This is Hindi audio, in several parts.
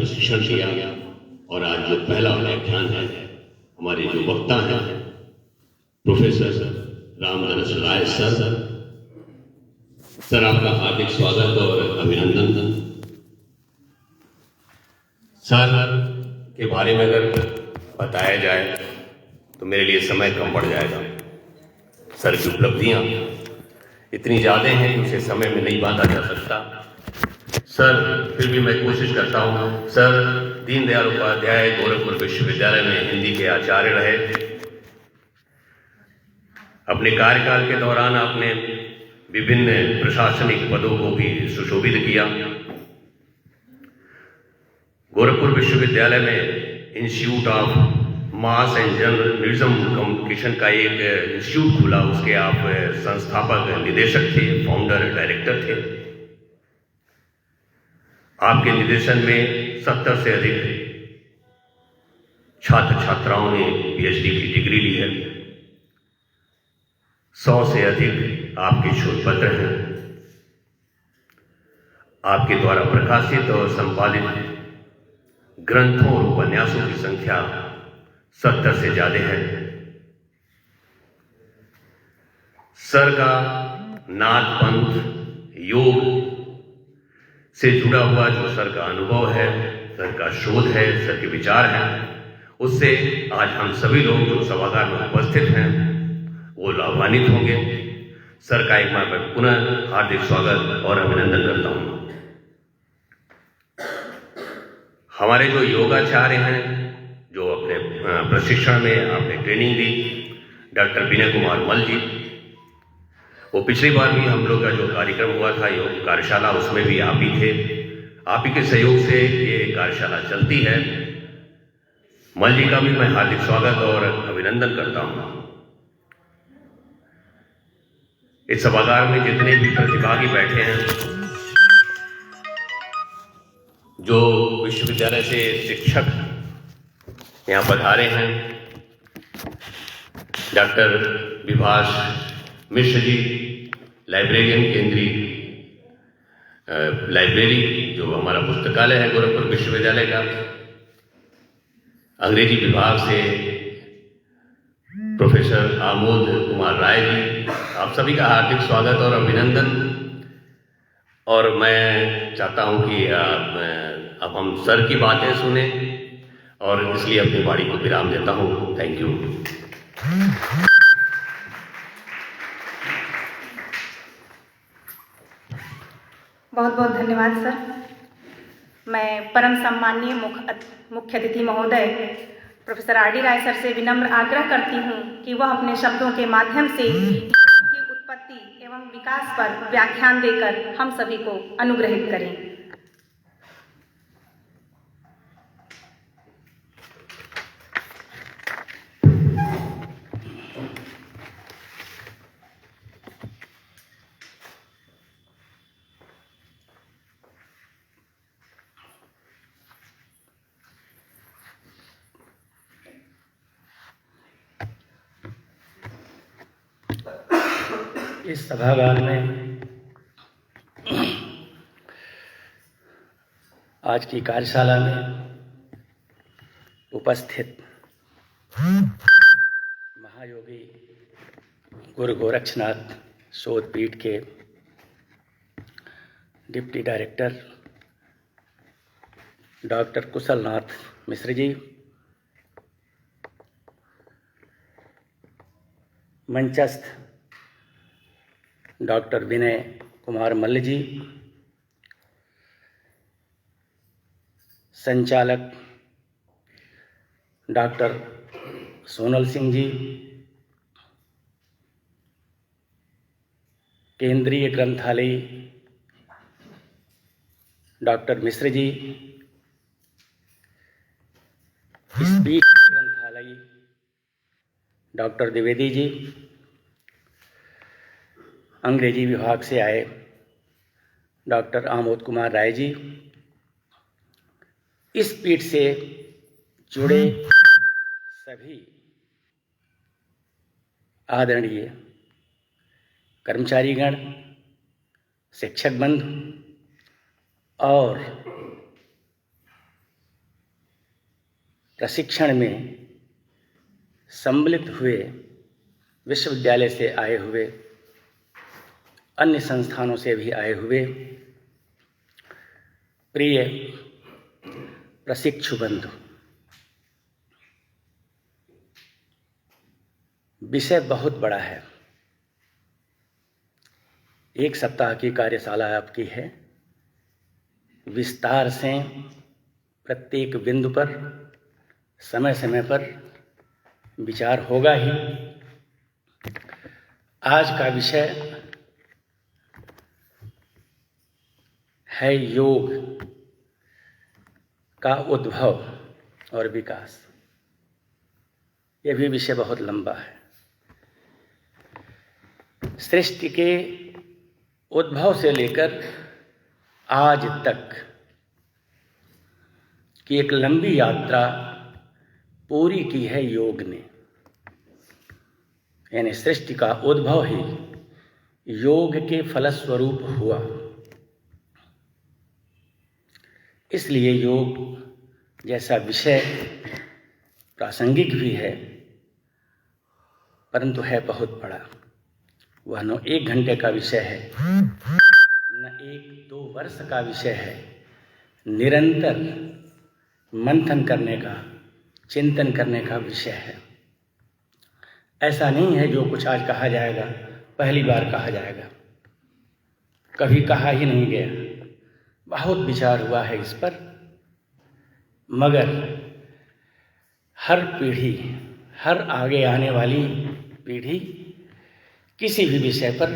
प्रशिक्षण किया और आज जो पहला व्याख्यान है हमारे जो वक्ता हैं प्रोफेसर रामधनस राय सर आपका हार्दिक स्वागत और अभिनंदन। सर के बारे में अगर बताया जाए तो मेरे लिए समय कम पड़ जाएगा। सर की उपलब्धियां इतनी ज़्यादा हैं कि उसे समय में नहीं बांधा जा सकता। सर फिर भी मैं कोशिश करता हूँ। सर दीनदयाल उपाध्याय गोरखपुर विश्वविद्यालय में हिंदी के आचार्य रहे। अपने कार्यकाल के दौरान आपने विभिन्न प्रशासनिक पदों को भी सुशोभित किया। गोरखपुर विश्वविद्यालय में institute of mass and journalism communication का एक इंस्टीट्यूट खुला, उसके आप संस्थापक निदेशक थे, फाउंडर डायरेक्टर थे। आपके निर्देशन में 70 से अधिक छात्र छात्राओं ने पीएचडी की डिग्री ली है। 100 से अधिक आपके शोध पत्र हैं। आपके द्वारा प्रकाशित और संपादित ग्रंथों और उपन्यासों की संख्या 70 से ज्यादा है। सर का नाथ पंथ योग से जुड़ा हुआ जो सर का अनुभव है, सर का शोध है, सर के विचार हैं, उससे आज हम सभी लोग जो सभागार में उपस्थित हैं वो लाभान्वित होंगे। सर का एक बार मैं पुनः हार्दिक स्वागत और अभिनंदन करता हूं। हमारे जो योगाचार्य हैं, जो अपने प्रशिक्षण में आपने ट्रेनिंग दी, डॉक्टर विनय कुमार मल जी, वो पिछली बार भी हम लोग का जो कार्यक्रम हुआ था योग कार्यशाला, उसमें भी आप ही थे। आप ही के सहयोग से ये कार्यशाला चलती है। मल जी का भी मैं हार्दिक स्वागत और अभिनंदन करता हूं। इस सभागार में जितने भी प्रतिभागी बैठे हैं, जो विश्वविद्यालय से शिक्षक यहाँ पधारे हैं, डॉक्टर विभाष मिश्र जी, लाइब्रेरियन केंद्रीय लाइब्रेरी जो हमारा पुस्तकालय है गोरखपुर विश्वविद्यालय का, अंग्रेजी विभाग से प्रोफेसर आमोद कुमार राय जी, आप सभी का हार्दिक स्वागत और अभिनंदन। और मैं चाहता हूं कि अब हम सर की बातें सुने और इसलिए अपनी वाणी को विराम देता हूं। Thank you. बहुत बहुत धन्यवाद सर। मैं परम सम्माननीय मुख्य अतिथि महोदय प्रोफेसर आर डी राय सर से विनम्र आग्रह करती हूँ कि वह अपने शब्दों के माध्यम से योग की उत्पत्ति एवं विकास पर व्याख्यान देकर हम सभी को अनुग्रहित करें। इस सभागार में आज की कार्यशाला में उपस्थित महायोगी गुरु गोरक्षनाथ शोध पीठ के deputy director doctor कुशलनाथ Mishra ji, मंचस्थ doctor Vinay Kumar मल्ल जी, संचालक डॉक्टर सोनल सिंह जी, केंद्रीय ग्रंथालय डॉक्टर मिश्र जी, स्पीक ग्रंथालय डॉक्टर द्विवेदी जी, अंग्रेजी विभाग से आए डॉक्टर आमोद कुमार राय जी, इस पीठ से जुड़े सभी आदरणीय कर्मचारीगण, शिक्षक बंधु और प्रशिक्षण में सम्मिलित हुए विश्वविद्यालय से आए हुए, अन्य संस्थानों से भी आए हुए प्रिय प्रशिक्षु बंधु, विषय बहुत बड़ा है। एक सप्ताह की कार्यशाला आपकी है। विस्तार से प्रत्येक बिंदु पर समय समय पर विचार होगा ही। आज का विषय है योग का उद्भव और विकास। यह भी विषय बहुत लंबा है। सृष्टि के उद्भव से लेकर आज तक की एक लंबी यात्रा पूरी की है योग ने। यानी सृष्टि का उद्भव ही योग के फलस्वरूप हुआ। इसलिए योग जैसा विषय प्रासंगिक भी है, परंतु है बहुत बड़ा। वह न 1 घंटे का विषय है, न 1-2 वर्ष का विषय है। निरंतर मंथन करने का, चिंतन करने का विषय है। ऐसा नहीं है जो कुछ आज कहा जाएगा पहली बार कहा जाएगा, कभी कहा ही नहीं गया। बहुत विचार हुआ है इस पर, मगर हर पीढ़ी, हर आगे आने वाली पीढ़ी किसी भी विषय पर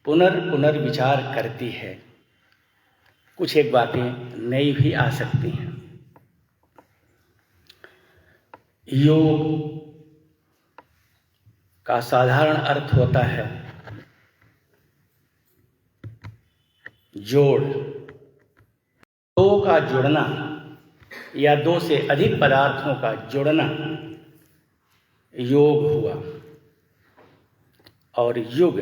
पुनर्विचार करती है। कुछ एक बातें नई भी आ सकती हैं। योग का साधारण अर्थ होता है जोड़, 2 का जुड़ना या 2 से अधिक पदार्थों का जुड़ना योग हुआ। और युग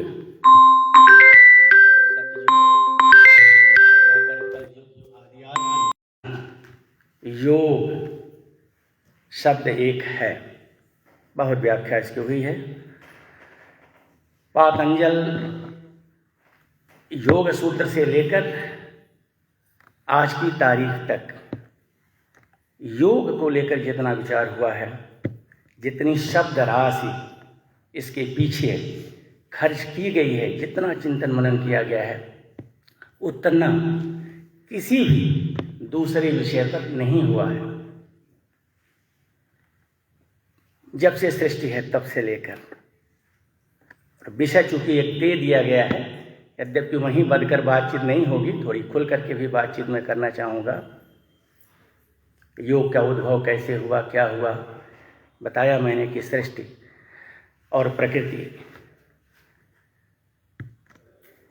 योग शब्द एक है। बहुत व्याख्या इसकी हुई है। पातंजल योग सूत्र से लेकर आज की तारीख तक योग को लेकर जितना विचार हुआ है, जितनी शब्द राशि इसके पीछे खर्च की गई है, जितना चिंतन मनन किया गया है, उतना किसी भी दूसरे विषय पर नहीं हुआ है। जब से सृष्टि है तब से लेकर विषय चूंकि एक दे दिया गया है, यद्यपि वहीं बढ़कर बातचीत नहीं होगी, थोड़ी खुल करके भी बातचीत मैं करना चाहूँगा। योग का उद्भव कैसे हुआ, क्या हुआ, बताया मैंने कि सृष्टि और प्रकृति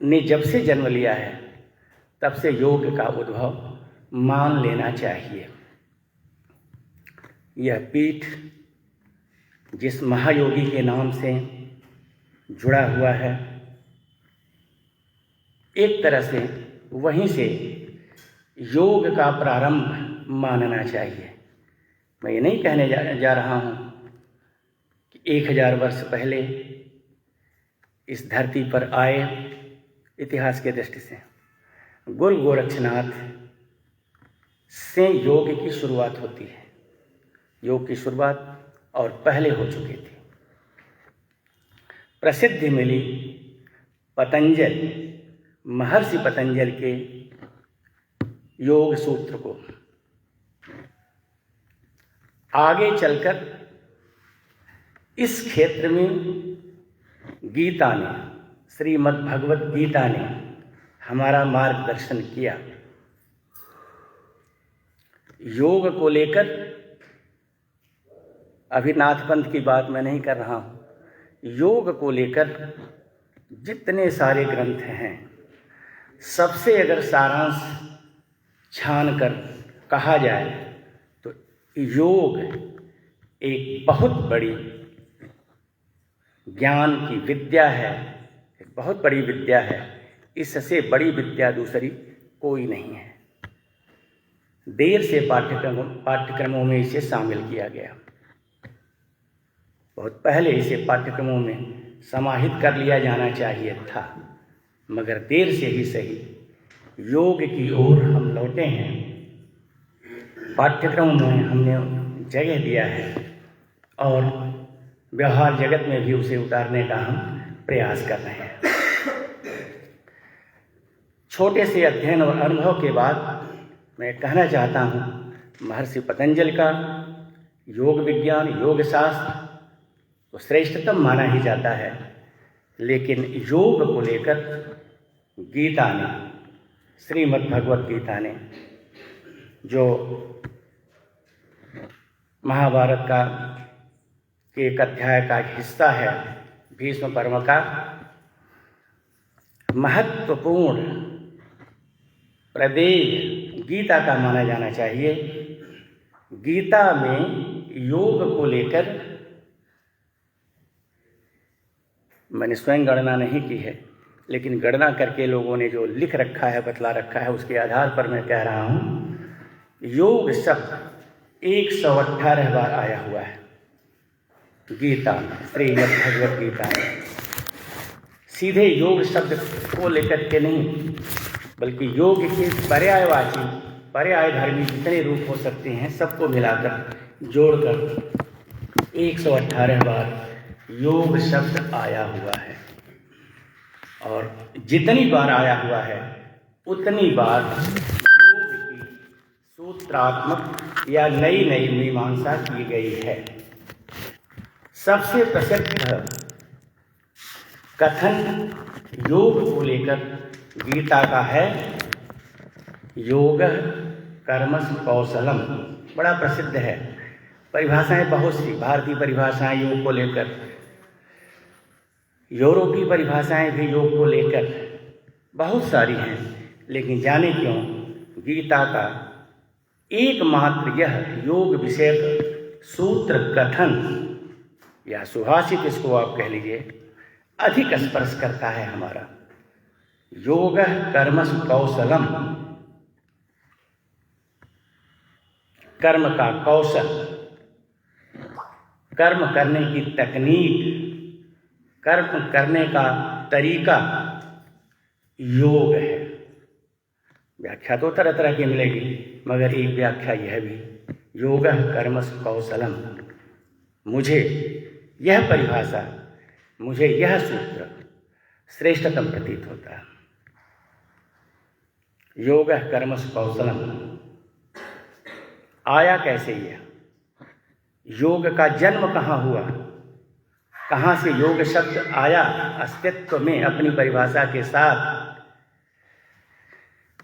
ने जब से जन्म लिया है तब से योग का उद्भव मान लेना चाहिए। यह पीठ जिस महायोगी के नाम से जुड़ा हुआ है, एक तरह से वहीं से योग का प्रारंभ मानना चाहिए। मैं ये नहीं कहने जा रहा हूँ कि 1000 वर्ष पहले इस धरती पर आए। इतिहास के दृष्टि से गुरु गोरक्षनाथ से योग की शुरुआत होती है। योग की शुरुआत और पहले हो चुकी थी। प्रसिद्धि मिली पतंजल, महर्षि पतंजल के योग सूत्र को। आगे चलकर इस क्षेत्र में गीता ने, श्रीमद् भगवत गीता ने हमारा मार्गदर्शन किया। योग को लेकर अभी नाथपंथ की बात मैं नहीं कर रहा हूँ। योग को लेकर जितने सारे ग्रंथ हैं, सबसे अगर सारांश छान कर कहा जाए तो योग एक बहुत बड़ी ज्ञान की विद्या है, एक बहुत बड़ी विद्या है। इससे बड़ी विद्या दूसरी कोई नहीं है। देर से पाठ्यक्रमों में इसे शामिल किया गया। बहुत पहले इसे पाठ्यक्रमों में समाहित कर लिया जाना चाहिए था, मगर देर से ही सही योग की ओर हम लौटे हैं। पाठ्यक्रमों में हमने जगह दिया है और व्यवहार जगत में भी उसे उतारने का हम प्रयास कर रहे हैं। छोटे से अध्ययन और अनुभव के बाद मैं कहना चाहता हूँ, महर्षि पतंजलि का योग विज्ञान, योग शास्त्र तो श्रेष्ठतम माना ही जाता है, लेकिन योग को लेकर गीता ने, श्रीमद् भगवत गीता ने, जो महाभारत का एक अध्याय का हिस्सा है, भीष्म पर्व का महत्वपूर्ण प्रदेय गीता का माना जाना चाहिए। गीता में योग को लेकर मैंने स्वयं गणना नहीं की है, लेकिन गणना करके लोगों ने जो लिख रखा है, बतला रखा है, उसके आधार पर मैं कह रहा हूँ, योग शब्द 118 बार आया हुआ है गीता में, श्रीमद् भगवत गीता में। सीधे योग शब्द को लेकर के नहीं, बल्कि योग के पर्यायवाची, पर्यायधर्मी जितने रूप हो सकते हैं सबको मिलाकर जोड़कर 118 बार योग शब्द आया हुआ है। और जितनी बार आया हुआ है उतनी बार योग की सूत्रात्मक या नई नई मीमांसा की गई है। सबसे प्रसिद्ध कथन योग को लेकर गीता का है, योग कर्मसु कौशलम, बड़ा प्रसिद्ध है। परिभाषाएं बहुत सी, भारतीय परिभाषाएं योग को लेकर, यूरोपीय परिभाषाएं भी योग को लेकर बहुत सारी हैं, लेकिन जाने क्यों गीता का एकमात्र यह योग विषयक सूत्र कथन या सुभाषित, इसको आप कह लीजिए, अधिक स्पर्श करता है हमारा। योग कर्मसु कौशलम, कर्म का कौशल, कर्म करने की तकनीक, कर्म करने का तरीका योग है। व्याख्या तो तरह तरह की मिलेगी, मगर एक व्याख्या यह भी, योग कर्मसु कौशलम। मुझे यह परिभाषा, मुझे यह सूत्र श्रेष्ठतम प्रतीत होता है। योग कर्मसु कौशलम आया कैसे यह? योग का जन्म कहाँ हुआ? कहाँ से योग शब्द आया अस्तित्व में अपनी परिभाषा के साथ?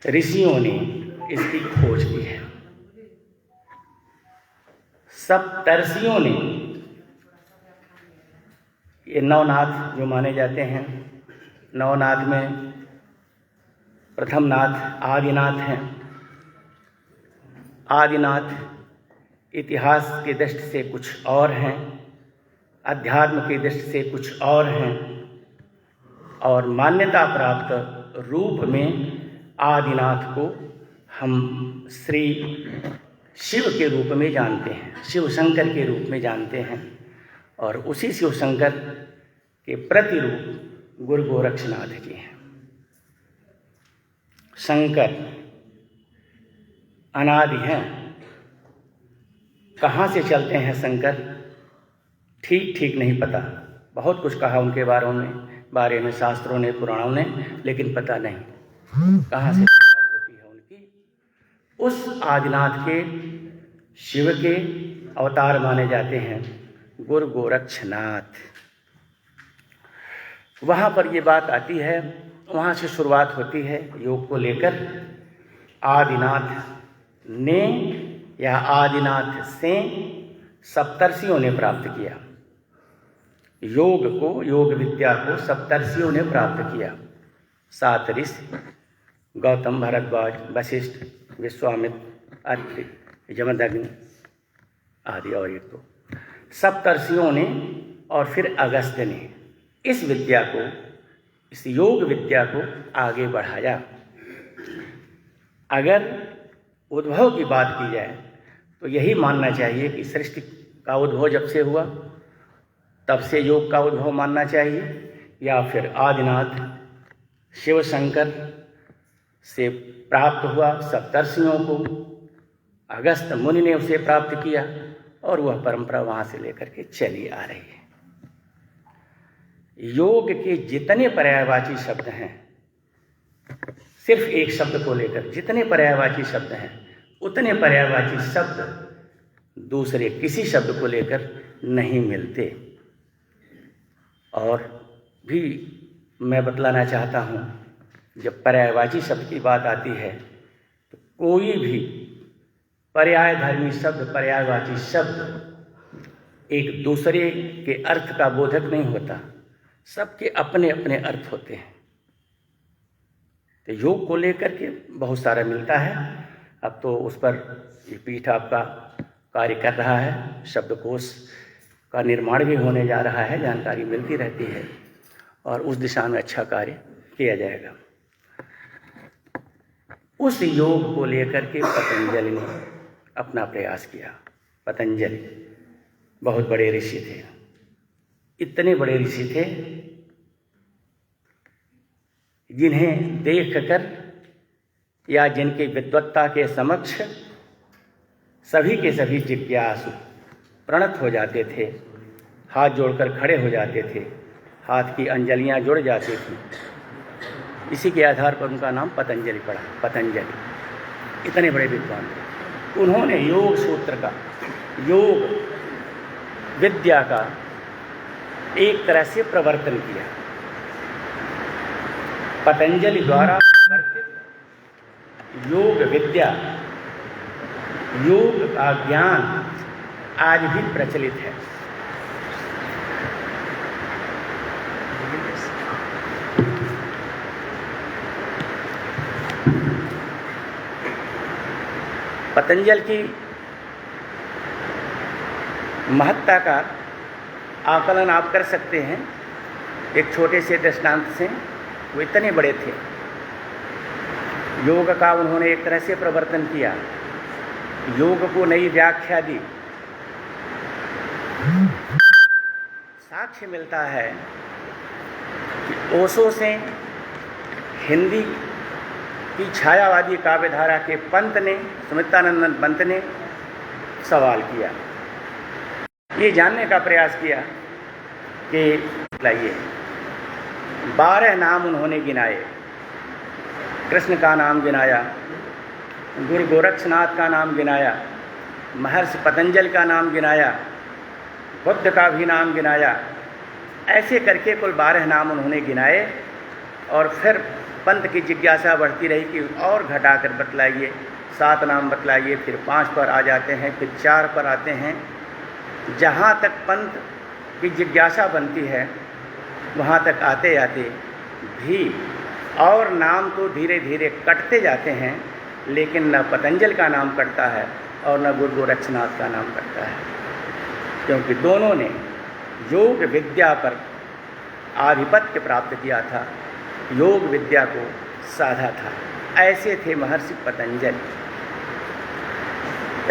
ऋषियों ने इसकी खोज की है। सप्तर्षियों ने, ये नवनाथ जो माने जाते हैं, नवनाथ में प्रथम नाथ आदिनाथ हैं। आदिनाथ इतिहास की दृष्टि से कुछ और हैं, अध्यात्म की दृष्टि से कुछ और हैं, और मान्यता प्राप्त रूप में आदिनाथ को हम श्री शिव के रूप में जानते हैं, शिव शंकर के रूप में जानते हैं। और उसी शिव शंकर के प्रतिरूप गुरु गोरक्षनाथ जी हैं। शंकर अनादि हैं। कहाँ से चलते हैं शंकर, ठीक ठीक नहीं पता। बहुत कुछ कहा उनके बारे में शास्त्रों ने, पुराणों ने, लेकिन पता नहीं कहाँ से बात होती है उनकी। उस आदिनाथ के, शिव के अवतार माने जाते हैं गुरु गोरक्षनाथ। वहाँ पर ये बात आती है, वहाँ से शुरुआत होती है योग को लेकर। आदिनाथ ने या आदिनाथ से सप्तर्षियों ने प्राप्त किया योग को, योग विद्या को सप्तर्षियों ने प्राप्त किया। 7 ऋषि, गौतम, भरद्वाज, वशिष्ठ, विश्वामित्र, अत्रि, जमदग्नि आदि, और एक तो सप्तर्षियों ने और फिर अगस्त्य ने इस विद्या को, इस योग विद्या को आगे बढ़ाया। अगर उद्भव की बात की जाए तो यही मानना चाहिए कि सृष्टि का उद्भव जब से हुआ तब से योग का उद्भव मानना चाहिए, या फिर आदिनाथ शिव शंकर से प्राप्त हुआ, सप्तर्षियों को अगस्त मुनि ने उसे प्राप्त किया और वह परंपरा वहाँ से लेकर के चली आ रही है। योग के जितने पर्यायवाची शब्द हैं, सिर्फ एक शब्द को लेकर जितने पर्यायवाची शब्द हैं उतने पर्यायवाची शब्द दूसरे किसी शब्द को लेकर नहीं मिलते। और भी मैं बतलाना चाहता हूँ, जब पर्यायवाची शब्द की बात आती है तो कोई भी पर्यायधर्मी शब्द, पर्यायवाची शब्द एक दूसरे के अर्थ का बोधक नहीं होता, सबके अपने अपने अर्थ होते हैं। तो योग को लेकर के बहुत सारा मिलता है। अब तो उस पर ये पीठ आपका कार्य कर रहा है, शब्दकोश का निर्माण भी होने जा रहा है, जानकारी मिलती रहती है और उस दिशा में अच्छा कार्य किया जाएगा। उस योग को लेकर के पतंजलि ने अपना प्रयास किया। पतंजलि बहुत बड़े ऋषि थे, इतने बड़े ऋषि थे जिन्हें देखकर या जिनकी विद्वत्ता के समक्ष सभी के सभी जिज्ञासु प्रणत हो जाते थे, हाथ जोड़कर खड़े हो जाते थे, हाथ की अंजलियां जुड़ जाती थी। इसी के आधार पर उनका नाम पतंजलि पड़ा। पतंजलि इतने बड़े विद्वान थे। उन्होंने योग सूत्र का, योग विद्या का एक तरह से प्रवर्तन किया। पतंजलि द्वारा प्रवर्तित योग विद्या, योग का ज्ञान आज भी प्रचलित है। पतंजलि की महत्ता का आकलन आप कर सकते हैं एक छोटे से दृष्टांत से। वो इतने बड़े थे, योग का उन्होंने एक तरह से प्रवर्तन किया, योग को नई व्याख्या दी। साक्ष्य मिलता है कि ओशो से हिंदी की छायावादी काव्यधारा के पंत ने, सुमित्रानंद पंत ने सवाल किया, ये जानने का प्रयास किया कि लाइए 12 नाम उन्होंने गिनाए। कृष्ण का नाम गिनाया, गुरु गोरक्षनाथ का नाम गिनाया, महर्षि पतंजलि का नाम गिनाया, बुद्ध का भी नाम गिनाया। ऐसे करके कुल 12 नाम उन्होंने गिनाए और फिर पंत की जिज्ञासा बढ़ती रही कि और घटाकर बतलाइए, 7 नाम बतलाइए, फिर 5 पर आ जाते हैं, फिर 4 पर आते हैं। जहाँ तक पंत की जिज्ञासा बनती है वहाँ तक आते आते भी और नाम तो धीरे धीरे कटते जाते हैं, लेकिन न पतंजलि का नाम कटता है और न गुरु गोरक्षनाथ का नाम कटता है, क्योंकि दोनों ने योग विद्या पर आधिपत्य प्राप्त किया था, योग विद्या को साधा था। ऐसे थे महर्षि पतंजलि।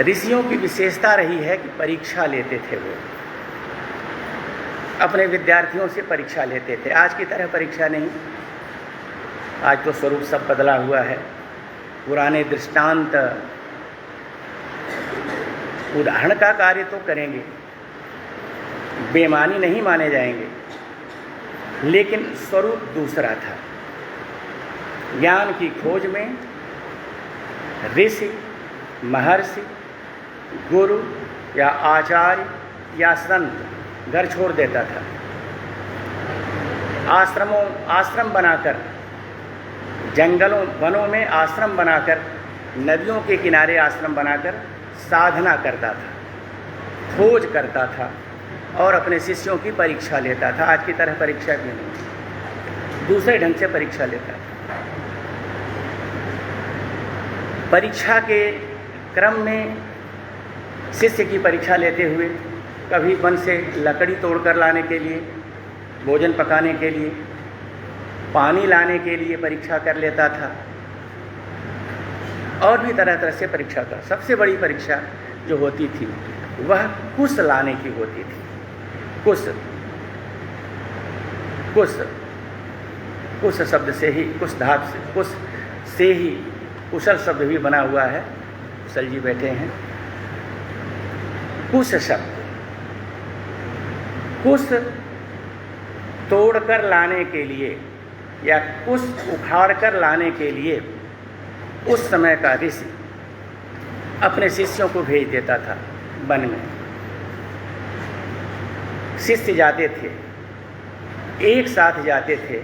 ऋषियों की विशेषता रही है कि परीक्षा लेते थे, वो अपने विद्यार्थियों से परीक्षा लेते थे। आज की तरह परीक्षा नहीं, आज तो स्वरूप सब बदला हुआ है। पुराने दृष्टांत उदाहरण का कार्य तो करेंगे, बेमानी नहीं माने जाएंगे, लेकिन स्वरूप दूसरा था। ज्ञान की खोज में ऋषि, महर्षि, गुरु या आचार्य या संत घर छोड़ देता था। आश्रम बनाकर, जंगलों वनों में आश्रम बनाकर, नदियों के किनारे आश्रम बनाकर साधना करता था, खोज करता था और अपने शिष्यों की परीक्षा लेता था। आज की तरह परीक्षा भी नहीं, दूसरे ढंग से परीक्षा लेता था। परीक्षा के क्रम में शिष्य की परीक्षा लेते हुए कभी वन से लकड़ी तोड़कर लाने के लिए, भोजन पकाने के लिए, पानी लाने के लिए परीक्षा कर लेता था। और भी तरह तरह से परीक्षा का सबसे बड़ी परीक्षा जो होती थी वह कुश लाने की होती थी। कुश शब्द से ही, कुश धातु से, कुश से ही कुशल शब्द भी बना हुआ है। कुशल जी बैठे हैं। कुश शब्द, कुश तोड़कर लाने के लिए या कुश उखाड़ कर लाने के लिए उस समय का ऋषि अपने शिष्यों को भेज देता था वन में। शिष्य जाते थे, एक साथ जाते थे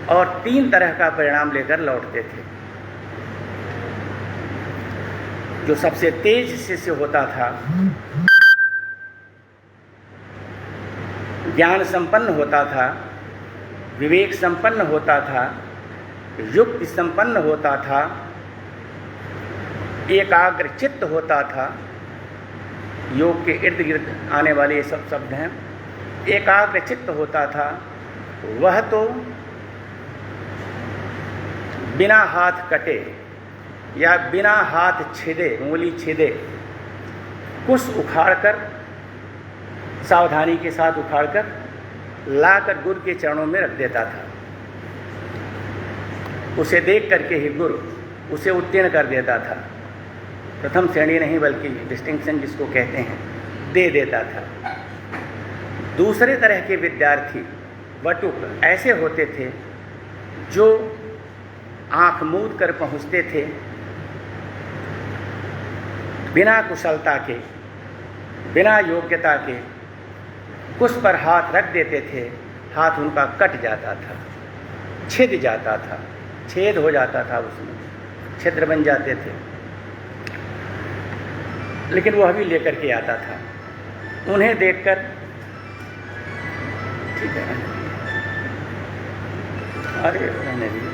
और 3 तरह का परिणाम लेकर लौटते थे। जो सबसे तेज शिष्य होता था, ज्ञान संपन्न होता था, विवेक संपन्न होता था, युक्ति संपन्न होता था, एकाग्र चित्त होता था। योग के इर्द गिर्द आने वाले ये सब शब्द हैं। एकाग्र चित्त होता था, वह तो बिना हाथ कटे या बिना हाथ छेदे, उंगली छेदे कुश उखाड़कर, सावधानी के साथ उखाड़कर लाकर गुरु के चरणों में रख देता था। उसे देख करके ही गुरु उसे उत्तीर्ण कर देता था। प्रथम श्रेणी नहीं बल्कि डिस्टिंक्शन जिसको कहते हैं, दे देता था। दूसरे तरह के विद्यार्थी वटुक ऐसे होते थे जो आंख मूंद कर पहुँचते थे, बिना कुशलता के, बिना योग्यता के कुश पर हाथ रख देते थे। हाथ उनका कट जाता था, छिद जाता था, छेद हो जाता था, उसमें छिद्र बन जाते थे। लेकिन वह भी लेकर के आता था। उन्हें देखकर ठीक है, अरे रहने दीजिए,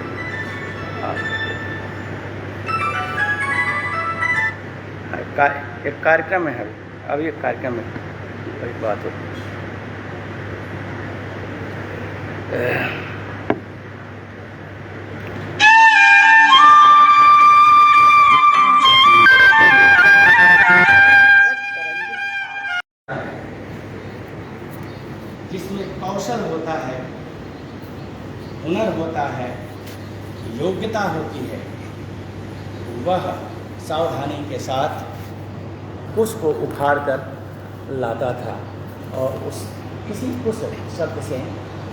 एक कार्यक्रम है अभी एक कार्यक्रम है, एक बात हो। जिसमें कौशल होता है, हुनर होता है, योग्यता होती है, वह सावधानी के साथ कुश को उखाड़ कर लाता था। और उस किसी कुश शब्द से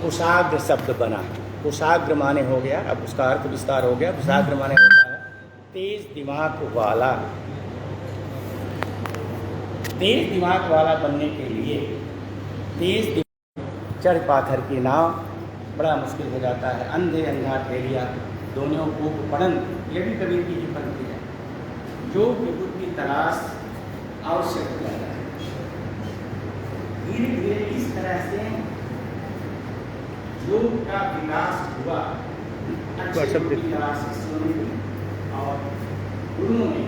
कुशाग्र शब्द बना। कुशाग्र माने हो गया, अब उसका अर्थ विस्तार हो गया। कुशाग्र माने होता है तेज दिमाग वाला। तेज दिमाग वाला बनने के लिए तेज चढ़ पाथर की नाव बड़ा मुश्किल हो जाता है। अंधे अंधा ठेलिया दोनों को पढ़न, ये भी कबीर की ही पंक्ति है। जो विभुत की तलाश आवश्यक हो जाता है। धीरे धीरे इस तरह से योग का विकास हुआ। अच्छे गुरु की तलाश शिष्यों ने की और गुरुओं ने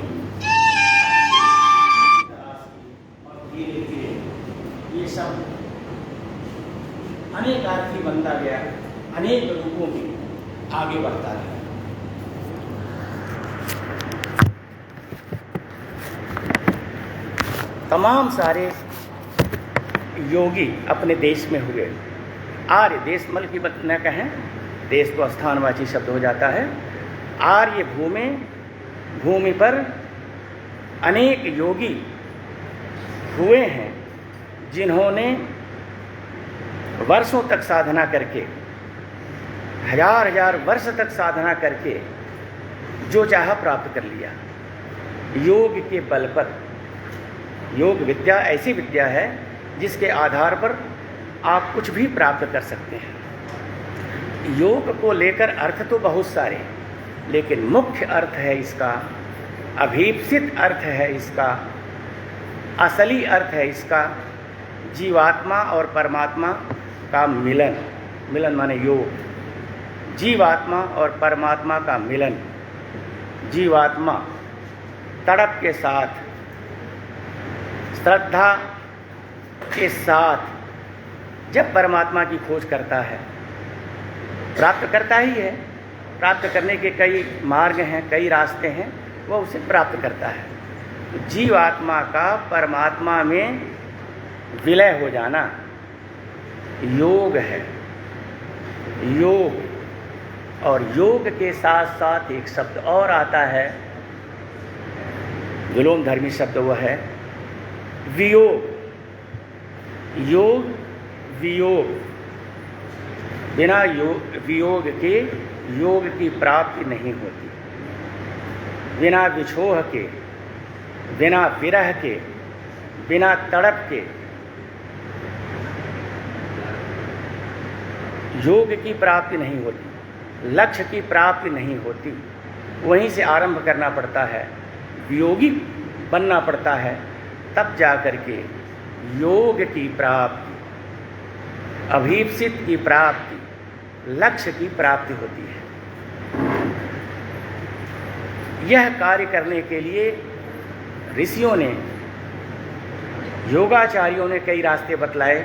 तलाश की और धीरे धीरे ये सब अनेकार्थी बनता गया, अनेक रूपों में आगे बढ़ता रहा। तमाम सारे योगी अपने देश में हुए। आर्य देश मल की बात न कहें, देश तो स्थानवाची शब्द हो जाता है। आर्य भूमि पर अनेक योगी हुए हैं जिन्होंने वर्षों तक साधना करके, हजार वर्ष तक साधना करके जो चाहा प्राप्त कर लिया। योग के बल पर, योग विद्या ऐसी विद्या है जिसके आधार पर आप कुछ भी प्राप्त कर सकते हैं। योग को लेकर अर्थ तो बहुत सारे, लेकिन मुख्य अर्थ है इसका, अभीप्सित अर्थ है इसका, असली अर्थ है इसका जीवात्मा और परमात्मा का मिलन। मिलन माने योग, जीवात्मा और परमात्मा का मिलन। जीवात्मा तड़प के साथ, श्रद्धा के साथ जब परमात्मा की खोज करता है, प्राप्त करता ही है। प्राप्त करने के कई मार्ग हैं, कई रास्ते हैं, वह उसे प्राप्त करता है। जीवात्मा का परमात्मा में विलय हो जाना योग है। योग, और योग के साथ साथ एक शब्द और आता है, विलोमधर्मी शब्द, वह है वियोग। योग वियोग, बिना वियोग के योग की प्राप्ति नहीं होती। बिना विछोह के, बिना विरह के, बिना तड़प के योग की प्राप्ति नहीं होती, लक्ष्य की प्राप्ति नहीं होती। वहीं से आरंभ करना पड़ता है, वियोगी बनना पड़ता है, तब जाकर के योग की प्राप्ति, अभीप्सित की प्राप्ति, लक्ष्य की प्राप्ति होती है। यह कार्य करने के लिए ऋषियों ने, योगाचार्यों ने कई रास्ते बतलाए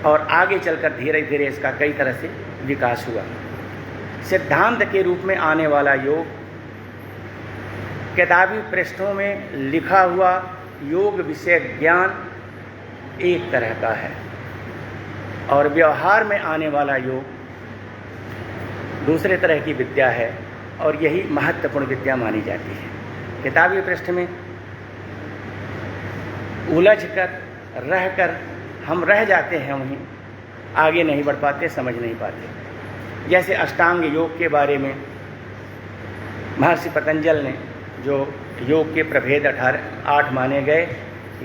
और आगे चलकर धीरे धीरे इसका कई तरह से विकास हुआ। सिद्धांत के रूप में आने वाला योग किताबी पृष्ठों में लिखा हुआ योग विषय ज्ञान एक तरह का है, और व्यवहार में आने वाला योग दूसरे तरह की विद्या है, और यही महत्वपूर्ण विद्या मानी जाती है। किताबी पृष्ठ में उलझ कर रहकर हम रह जाते हैं, वहीं आगे नहीं बढ़ पाते, समझ नहीं पाते। जैसे अष्टांग योग के बारे में महर्षि पतंजल ने जो योग के प्रभेद 8 माने गए,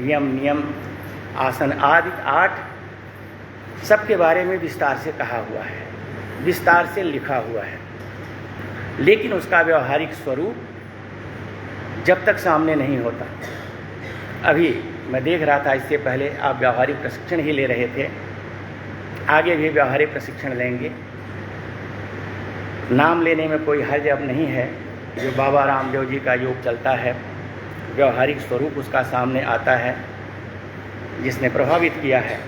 यम नियम आसन आदि 8, सबके बारे में विस्तार से कहा हुआ है, विस्तार से लिखा हुआ है। लेकिन उसका व्यवहारिक स्वरूप जब तक सामने नहीं होता, अभी मैं देख रहा था इससे पहले आप व्यावहारिक प्रशिक्षण ही ले रहे थे, आगे भी व्यावहारिक प्रशिक्षण लेंगे। नाम लेने में कोई हर्ज अब नहीं है। जो बाबा रामदेव जी का योग चलता है, व्यवहारिक स्वरूप उसका सामने आता है, जिसने प्रभावित किया है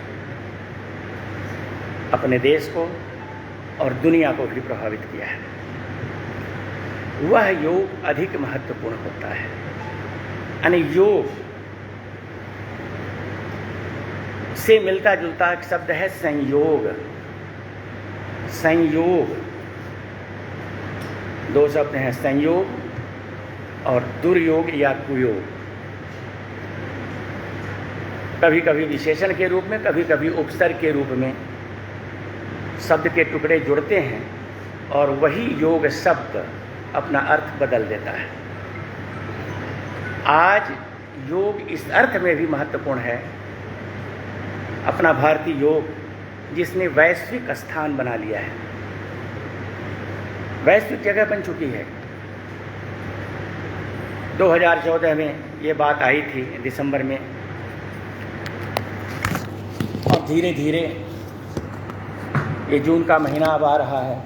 अपने देश को और दुनिया को भी प्रभावित किया है। वह योग अधिक महत्वपूर्ण होता है। यानी योग से मिलता जुलता एक शब्द है संयोग। संयोग, दो शब्द हैं, संयोग और दुर्योग या कुयोग। कभी कभी विशेषण के रूप में, कभी कभी उपसर्ग के रूप में शब्द के टुकड़े जुड़ते हैं और वही योग शब्द अपना अर्थ बदल देता है। आज योग इस अर्थ में भी महत्वपूर्ण है, अपना भारतीय योग जिसने वैश्विक स्थान बना लिया है, वैश्विक जगह बन चुकी है। 2014 में ये बात आई थी दिसंबर में, और धीरे धीरे ये जून का महीना अब आ रहा है।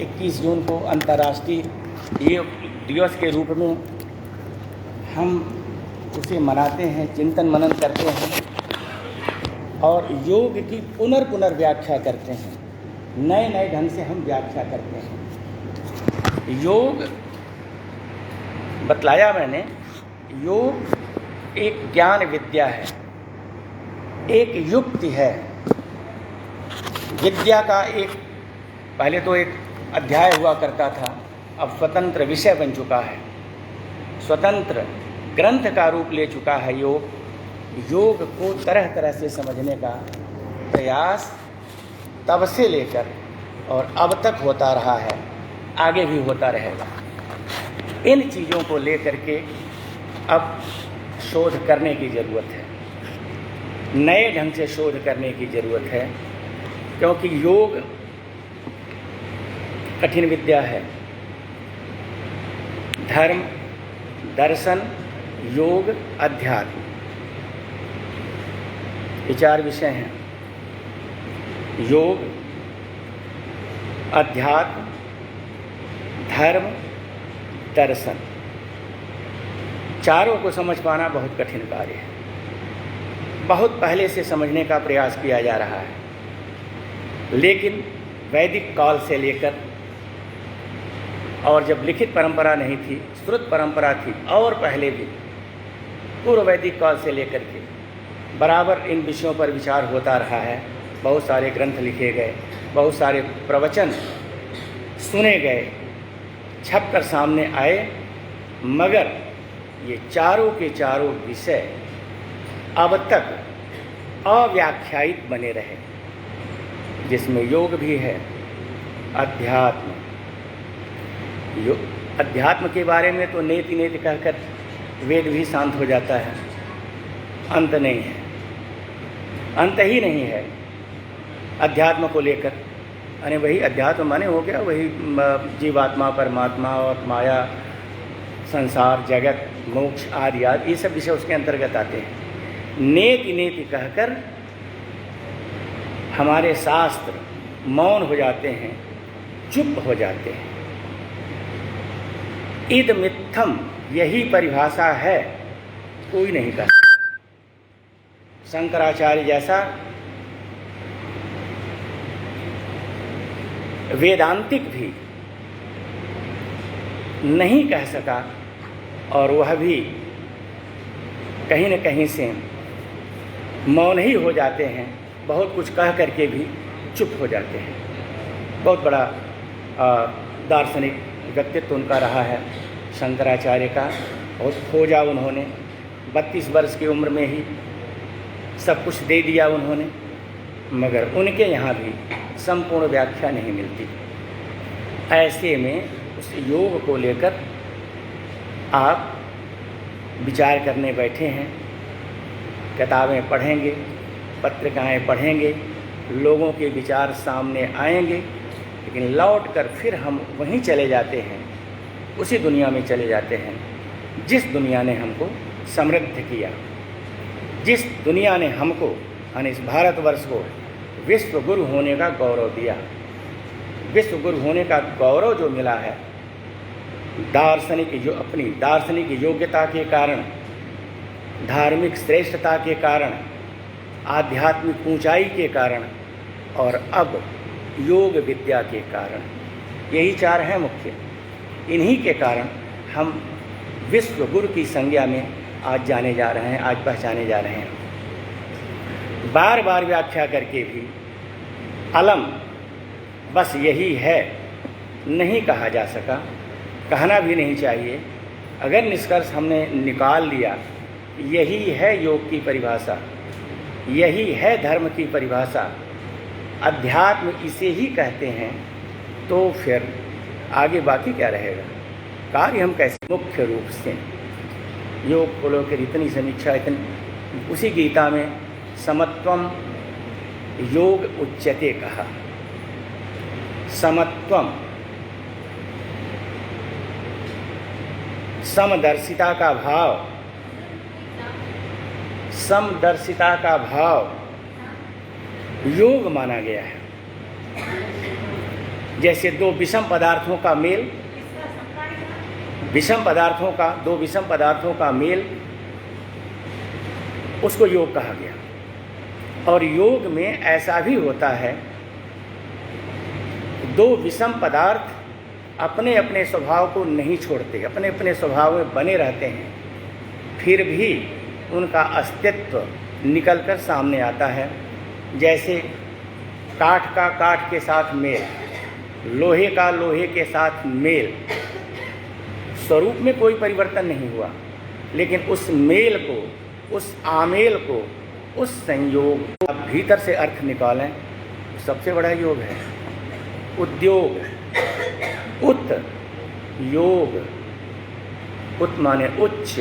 21 जून को अंतर्राष्ट्रीय योग दिवस के रूप में हम उसे मनाते हैं, चिंतन मनन करते हैं और योग की पुनर्व्याख्या करते हैं। नए नए ढंग से हम व्याख्या करते हैं। योग बतलाया मैंने, योग एक ज्ञान विद्या है, एक युक्ति है। विद्या का एक, पहले तो एक अध्याय हुआ करता था, अब स्वतंत्र विषय बन चुका है, स्वतंत्र ग्रंथ का रूप ले चुका है योग। योग को तरह तरह से समझने का प्रयास तब से लेकर और अब तक होता रहा है, आगे भी होता रहेगा। इन चीज़ों को लेकर के अब शोध करने की ज़रूरत है, नए ढंग से शोध करने की ज़रूरत है, क्योंकि योग कठिन विद्या है। धर्म, दर्शन, योग, अध्यात्म, ये 4 विषय हैं। योग, अध्यात्म, धर्म, दर्शन, चारों को समझ पाना बहुत कठिन कार्य है। बहुत पहले से समझने का प्रयास किया जा रहा है, लेकिन वैदिक काल से लेकर, और जब लिखित परंपरा नहीं थी, श्रुत परंपरा थी और पहले भी पूर्व वैदिक काल से लेकर के बराबर इन विषयों पर विचार होता रहा है। बहुत सारे ग्रंथ लिखे गए, बहुत सारे प्रवचन सुने गए, छप कर सामने आए, मगर ये चारों के चारों विषय अब तक अव्याख्यायित बने रहे, जिसमें योग भी है, अध्यात्म। अध्यात्म के बारे में तो नेति नेति कहकर वेद भी शांत हो जाता है। अंत नहीं है, अंत ही नहीं है अध्यात्म को लेकर। अरे वही अध्यात्म माने हो गया वही जीवात्मा, परमात्मा और माया, संसार, जगत, मोक्ष आदि आदि, ये सब विषय उसके अंतर्गत आते हैं। नेति नेति कहकर हमारे शास्त्र मौन हो जाते हैं, चुप हो जाते हैं। इद मिथ्यम, यही परिभाषा है, कोई नहीं कह सकता। शंकराचार्य जैसा वेदांतिक भी नहीं कह सका, और वह भी कहीं न कहीं से मौन ही हो जाते हैं, बहुत कुछ कह करके भी चुप हो जाते हैं। बहुत बड़ा दार्शनिक व्यक्तित्व उनका रहा है शंकराचार्य का। बहुत खोजा उन्होंने, 32 वर्ष की उम्र में ही सब कुछ दे दिया उन्होंने, मगर उनके यहाँ भी संपूर्ण व्याख्या नहीं मिलती। ऐसे में उस योग को लेकर आप विचार करने बैठे हैं, किताबें पढ़ेंगे, पत्रिकाएं पढ़ेंगे, लोगों के विचार सामने आएंगे, लेकिन लौट कर फिर हम वहीं चले जाते हैं, उसी दुनिया में चले जाते हैं जिस दुनिया ने हमको समृद्ध किया, जिस दुनिया ने हमको यानी इस भारतवर्ष को विश्व गुरु होने का गौरव दिया। विश्व गुरु होने का गौरव जो मिला है अपनी दार्शनिक योग्यता के कारण, धार्मिक श्रेष्ठता के कारण, आध्यात्मिक ऊंचाई के कारण, और अब योग विद्या के कारण। यही चार हैं मुख्य। इन्हीं के कारण हम विश्व गुरु की संज्ञा में आज जाने जा रहे हैं, आज पहचाने जा रहे हैं। बार बार व्याख्या करके भी अलम बस यही है नहीं कहा जा सका, कहना भी नहीं चाहिए। अगर निष्कर्ष हमने निकाल लिया यही है योग की परिभाषा, यही है धर्म की परिभाषा, अध्यात्म इसे ही कहते हैं, तो फिर आगे बाकी क्या रहेगा? कार्य हम कैसे मुख्य रूप से योग को लेकर इतनी समीक्षा, इतनी उसी गीता में समत्वम योग उच्यते कहा। समत्वम समदर्शिता का भाव, समदर्शिता का भाव योग माना गया है। जैसे दो विषम पदार्थों का मेल, दो विषम पदार्थों का मेल, उसको योग कहा गया। और योग में ऐसा भी होता है, दो विषम पदार्थ अपने अपने स्वभाव को नहीं छोड़ते, अपने अपने स्वभाव में बने रहते हैं, फिर भी उनका अस्तित्व निकलकर सामने आता है। जैसे काठ का काठ के साथ मेल, लोहे का लोहे के साथ मेल, स्वरूप में कोई परिवर्तन नहीं हुआ, लेकिन उस मेल को, उस आमेल को, उस संयोग को अब भीतर से अर्थ निकालें, सबसे बड़ा योग है। उद्योग, उत योग, उत माने उच्च,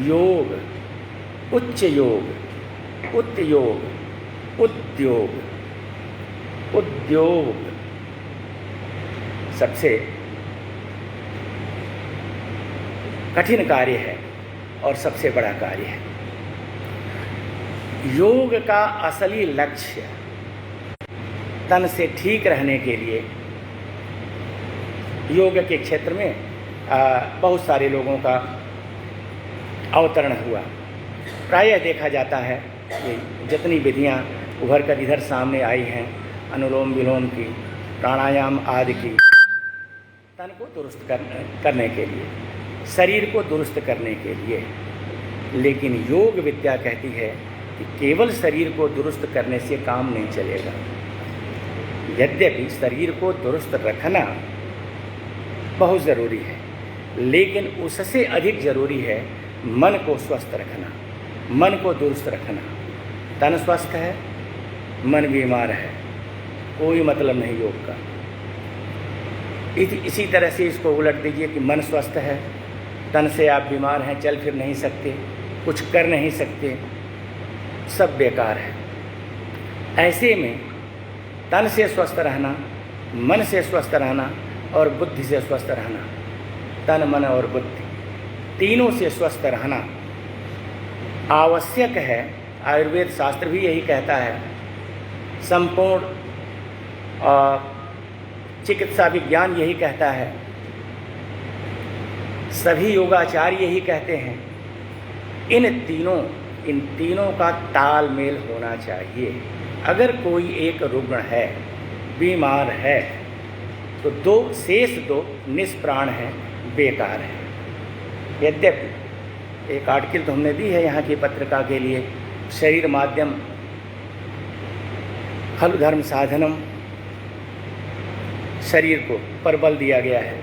योग उच्च योग, उत योग, उद्योग, उद्योग सबसे कठिन कार्य है और सबसे बड़ा कार्य है। योग का असली लक्ष्य तन से ठीक रहने के लिए योग के क्षेत्र में बहुत सारे लोगों का अवतरण हुआ। प्रायः देखा जाता है कि जितनी विधियां उभर कर इधर सामने आई हैं, अनुलोम विलोम की, प्राणायाम आदि की, तन को दुरुस्त करने के लिए, शरीर को दुरुस्त करने के लिए। लेकिन योग विद्या कहती है कि केवल शरीर को दुरुस्त करने से काम नहीं चलेगा। यद्यपि शरीर को दुरुस्त रखना बहुत ज़रूरी है, लेकिन उससे अधिक ज़रूरी है मन को स्वस्थ रखना, मन को दुरुस्त रखना। तन स्वस्थ है, मन बीमार है, कोई मतलब नहीं योग का। इसी तरह से इसको उलट दीजिए कि मन स्वस्थ है, तन से आप बीमार हैं, चल फिर नहीं सकते, कुछ कर नहीं सकते, सब बेकार है। ऐसे में तन से स्वस्थ रहना, मन से स्वस्थ रहना और बुद्धि से स्वस्थ रहना, तन मन और बुद्धि तीनों से स्वस्थ रहना आवश्यक है। आयुर्वेद शास्त्र भी यही कहता है, संपूर्ण चिकित्सा विज्ञान यही कहता है, सभी योगाचार्य यही कहते हैं। इन तीनों का तालमेल होना चाहिए। अगर कोई एक रुग्ण है, बीमार है, तो शेष दो निष्प्राण हैं, बेकार हैं। यद्यपि एक आर्टिकल तो हमने दी है यहाँ की पत्रिका के लिए, शरीर माध्यम खलु धर्म साधनम, शरीर को पर बल दिया गया है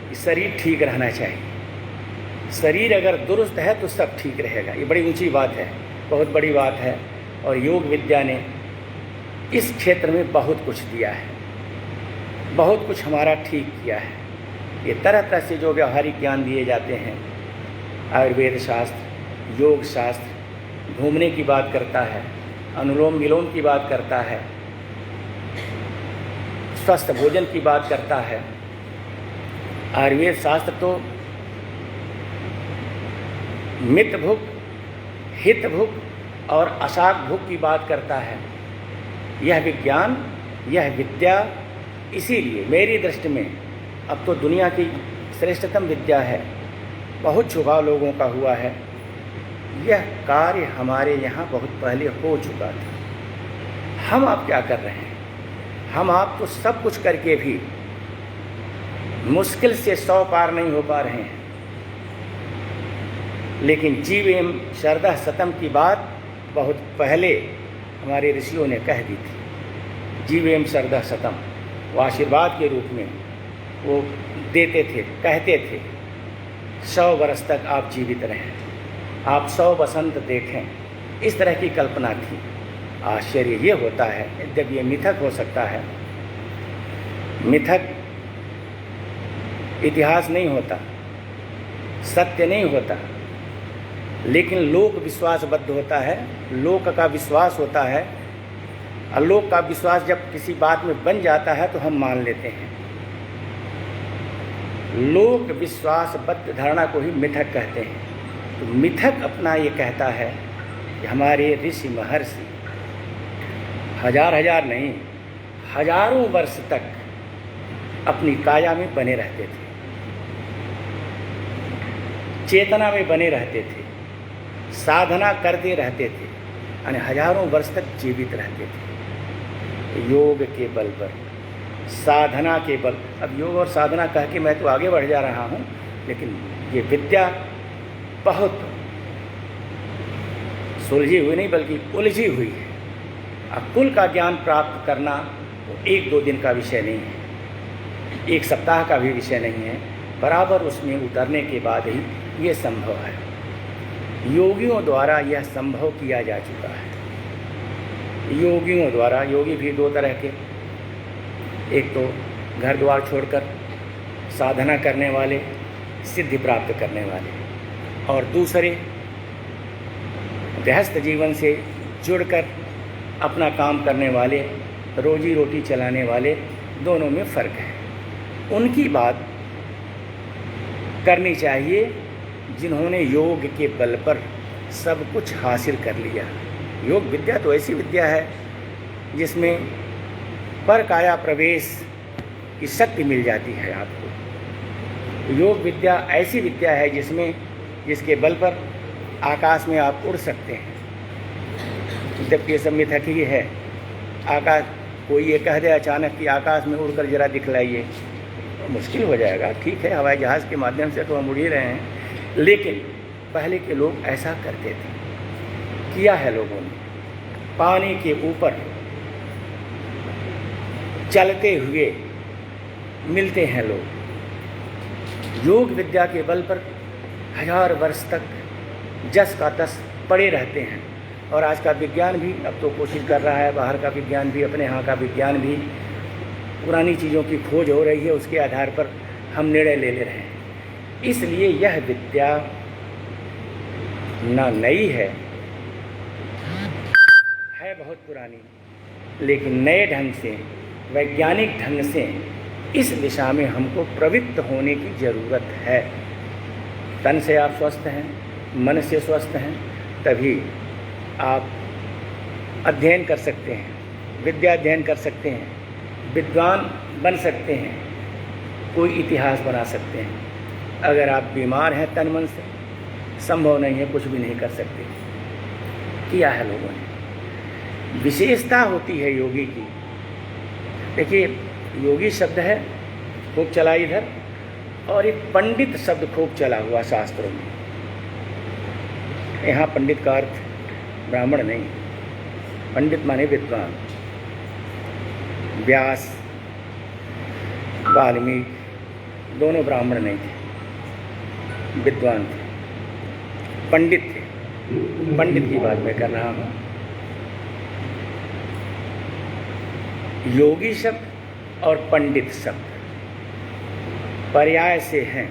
कि शरीर ठीक रहना चाहिए। शरीर अगर दुरुस्त है तो सब ठीक रहेगा। ये बड़ी ऊंची बात है, बहुत बड़ी बात है। और योग विद्या ने इस क्षेत्र में बहुत कुछ दिया है, बहुत कुछ हमारा ठीक किया है। ये तरह तरह से जो व्यवहारिक ज्ञान दिए जाते हैं, आयुर्वेद शास्त्र, योग शास्त्र घूमने की बात करता है, अनुलोम विलोम की बात करता है, स्वस्थ भोजन की बात करता है। आयुर्वेद शास्त्र तो मित भुक, हित भुक और अशाक भुक की बात करता है। यह विज्ञान, यह विद्या इसीलिए मेरी दृष्टि में अब तो दुनिया की श्रेष्ठतम विद्या है। बहुत झुकाव लोगों का हुआ है। यह कार्य हमारे यहाँ बहुत पहले हो चुका था। हम आप क्या कर रहे हैं? हम आप तो सब कुछ करके भी मुश्किल से 100 पार नहीं हो पा रहे हैं। लेकिन जीव एवं शरदा सतम की बात बहुत पहले हमारे ऋषियों ने कह दी थी। जीव एवं शरदा सतम वो आशीर्वाद के रूप में वो देते थे, कहते थे 100 वर्ष तक आप जीवित रहें, आप 100 बसंत देखें। इस तरह की कल्पना थी। आश्चर्य ये होता है, जब ये मिथक हो सकता है, मिथक इतिहास नहीं होता, सत्य नहीं होता, लेकिन लोक विश्वासबद्ध होता है, लोक का विश्वास होता है। और लोक का विश्वास जब किसी बात में बन जाता है तो हम मान लेते हैं। लोक विश्वासबद्ध धारणा को ही मिथक कहते हैं। तो मिथक अपना ये कहता है कि हमारे ऋषि महर्षि हजार नहीं, हजारों वर्ष तक अपनी काया में बने रहते थे, चेतना में बने रहते थे, साधना करते रहते थे, यानी हजारों वर्ष तक जीवित रहते थे योग के बल पर, साधना के बल। अब योग और साधना कह के मैं तो आगे बढ़ जा रहा हूँ, लेकिन ये विद्या बहुत सुलझी हुई नहीं बल्कि उलझी हुई है। अब कुल का ज्ञान प्राप्त करना वो 1-2 दिन का विषय नहीं है, 1 सप्ताह का भी विषय नहीं है, बराबर उसमें उतरने के बाद ही ये संभव है। योगियों द्वारा यह संभव किया जा चुका है। योगियों द्वारा, योगी भी 2 तरह के, एक तो घर द्वार छोड़कर साधना करने वाले, सिद्धि प्राप्त करने वाले, और दूसरे गृहस्थ जीवन से जुड़कर अपना काम करने वाले, रोजी रोटी चलाने वाले। दोनों में फ़र्क है। उनकी बात करनी चाहिए जिन्होंने योग के बल पर सब कुछ हासिल कर लिया। योग विद्या तो ऐसी विद्या है जिसमें पर काया प्रवेश की शक्ति मिल जाती है आपको। योग विद्या ऐसी विद्या है जिसके बल पर आकाश में आप उड़ सकते हैं। जबकि ये सब मिथक ही है। आकाश, कोई ये कह दे अचानक कि आकाश में उड़कर जरा दिखलाइए, मुश्किल हो जाएगा। ठीक है, हवाई जहाज़ के माध्यम से तो हम उड़ ही रहे हैं, लेकिन पहले के लोग ऐसा करते थे, किया है लोगों ने। पानी के ऊपर चलते हुए मिलते हैं लोग। योग विद्या के बल पर 1000 वर्ष तक जस का तस पड़े रहते हैं। और आज का विज्ञान भी अब तो कोशिश कर रहा है, बाहर का विज्ञान भी, अपने यहाँ का विज्ञान भी, पुरानी चीज़ों की खोज हो रही है, उसके आधार पर हम निर्णय ले रहे हैं। इसलिए यह विद्या ना नई है बहुत पुरानी, लेकिन नए ढंग से, वैज्ञानिक ढंग से इस दिशा में हमको प्रवृत्त होने की ज़रूरत है। तन से आप स्वस्थ हैं, मन से स्वस्थ हैं, तभी आप अध्ययन कर सकते हैं, विद्या अध्ययन कर सकते हैं, विद्वान बन सकते हैं, कोई इतिहास बना सकते हैं। अगर आप बीमार हैं तन मन से, संभव नहीं है, कुछ भी नहीं कर सकते। किया है लोगों ने। विशेषता होती है योगी की। देखिए, योगी शब्द है खूब चला इधर, और एक पंडित शब्द खूब चला हुआ शास्त्रों में। यहाँ पंडित का अर्थ ब्राह्मण नहीं, पंडित माने विद्वान। व्यास, वाल्मीकि दोनों ब्राह्मण नहीं थे, विद्वान थे, पंडित थे। पंडित की बात मैं कर रहा हूँ। योगी शब्द और पंडित शब्द पर्याय से हैं।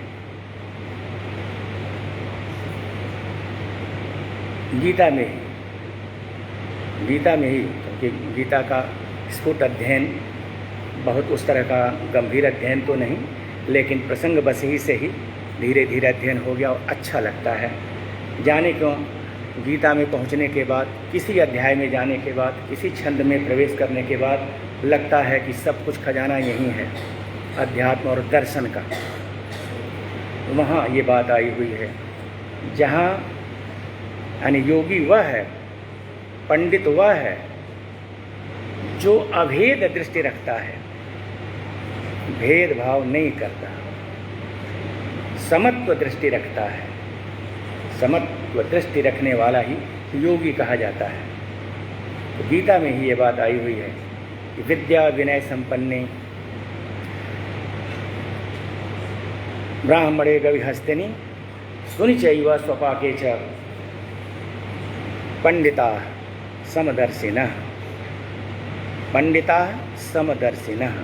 गीता में ही, क्योंकि गीता का स्फुट अध्ययन, बहुत उस तरह का गंभीर अध्ययन तो नहीं, लेकिन प्रसंग बस ही से ही धीरे धीरे अध्ययन हो गया और अच्छा लगता है। जाने क्यों, गीता में पहुंचने के बाद, किसी अध्याय में जाने के बाद, किसी छंद में प्रवेश करने के बाद लगता है कि सब कुछ खजाना यही है, अध्यात्म और दर्शन का। वहाँ ये बात आई हुई है, जहाँ यानी योगी वह है, पंडित वह है जो अभेद दृष्टि रखता है, भेदभाव नहीं करता, समत्व दृष्टि रखता है। समत्व दृष्टि रखने वाला ही योगी कहा जाता है। तो गीता में ही ये बात आई हुई है कि विद्या विनय संपन्ने ब्राह्मणे गविहस्तिनि सुनिचैव स्वपाके च पंडिता समदर्शिनः। पंडिता समदर्शिनः,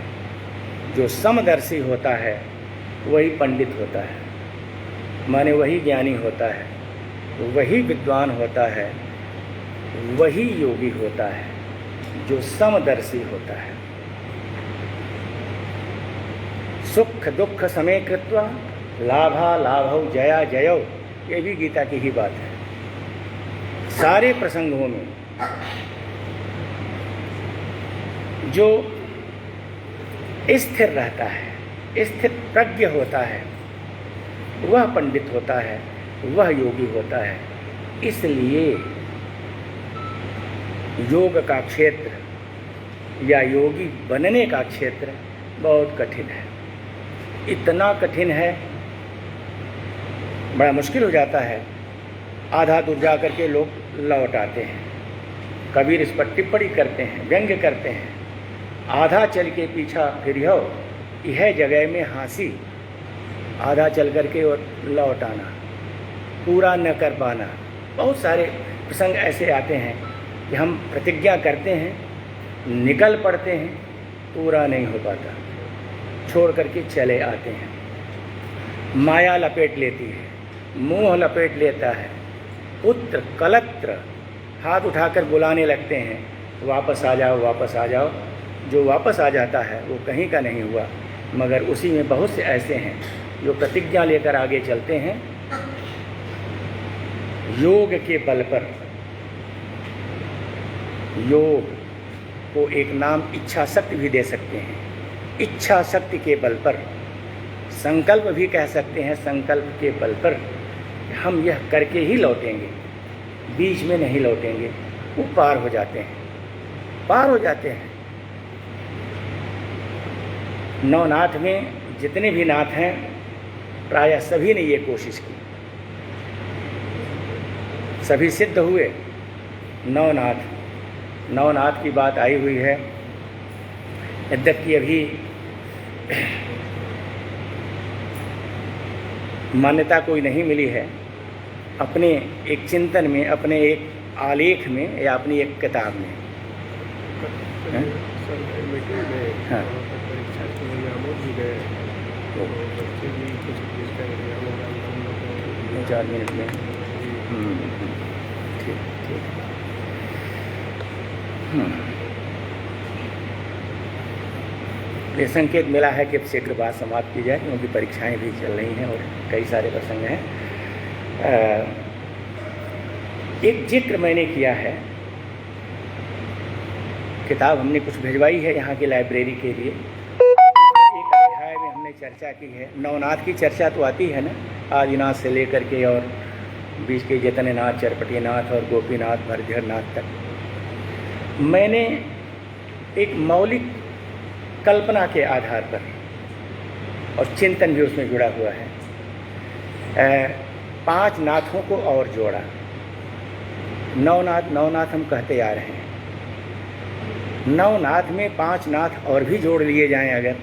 जो समदर्शी होता है वही पंडित होता है, माने वही ज्ञानी होता है, वही विद्वान होता है, वही योगी होता है जो समदर्शी होता है। सुख दुख समय कृत्वा लाभा लाभौ जया जयौ, ये भी गीता की ही बात है। सारे प्रसंगों में जो स्थिर रहता है, स्थिर प्रज्ञ होता है, वह पंडित होता है, वह योगी होता है। इसलिए योग का क्षेत्र या योगी बनने का क्षेत्र बहुत कठिन है। इतना कठिन है, बड़ा मुश्किल हो जाता है। आधा दूर जा कर के लोग लौट आते हैं, कबीर इस पर टिप्पणी करते हैं, व्यंग्य करते हैं। आधा चल के पीछा फिरियो, यह जगह में हांसी। आधा चल कर के और लौट आना, पूरा न कर पाना। बहुत सारे प्रसंग ऐसे आते हैं कि हम प्रतिज्ञा करते हैं, निकल पड़ते हैं, पूरा नहीं हो पाता, छोड़ करके चले आते हैं। माया लपेट लेती है, मोह लपेट लेता है, पुत्र कलत्र हाथ उठाकर बुलाने लगते हैं, वापस आ जाओ, वापस आ जाओ। जो वापस आ जाता है वो कहीं का नहीं हुआ, मगर उसी में बहुत से ऐसे हैं जो प्रतिज्ञा लेकर आगे चलते हैं। योग के बल पर, योग को एक नाम इच्छा शक्ति भी दे सकते हैं। इच्छा शक्ति के बल पर, संकल्प भी कह सकते हैं, संकल्प के बल पर हम यह करके ही लौटेंगे, बीच में नहीं लौटेंगे। वो पार हो जाते हैं, पार हो जाते हैं। नवनाथ में जितने भी नाथ हैं प्रायः सभी ने ये कोशिश की, सभी सिद्ध हुए। नवनाथ की बात आई हुई है, यद्यपि अभी मान्यता कोई नहीं मिली है। अपने एक चिंतन में, अपने एक आलेख में या अपनी एक किताब में हाँ 4 मिनट में ठीक। ये संकेत मिला है कि अब शीघ्र बात समाप्त की जाए, क्योंकि परीक्षाएं भी चल रही हैं और कई सारे प्रसंग हैं। एक जिक्र मैंने किया है, किताब हमने कुछ भिजवाई है यहाँ की लाइब्रेरी के लिए। एक अध्याय में हमने चर्चा की है, नवनाथ की चर्चा तो आती है ना, आदिनाथ से लेकर के और बीच के जितने नाथ, चरपटीनाथ और गोपीनाथ, भरझरनाथ तक। मैंने एक मौलिक कल्पना के आधार पर, और चिंतन भी उसमें जुड़ा हुआ है, 5 नाथों को और जोड़ा। नवनाथ हम कहते आ रहे हैं, नवनाथ में 5 नाथ और भी जोड़ लिए जाएं अगर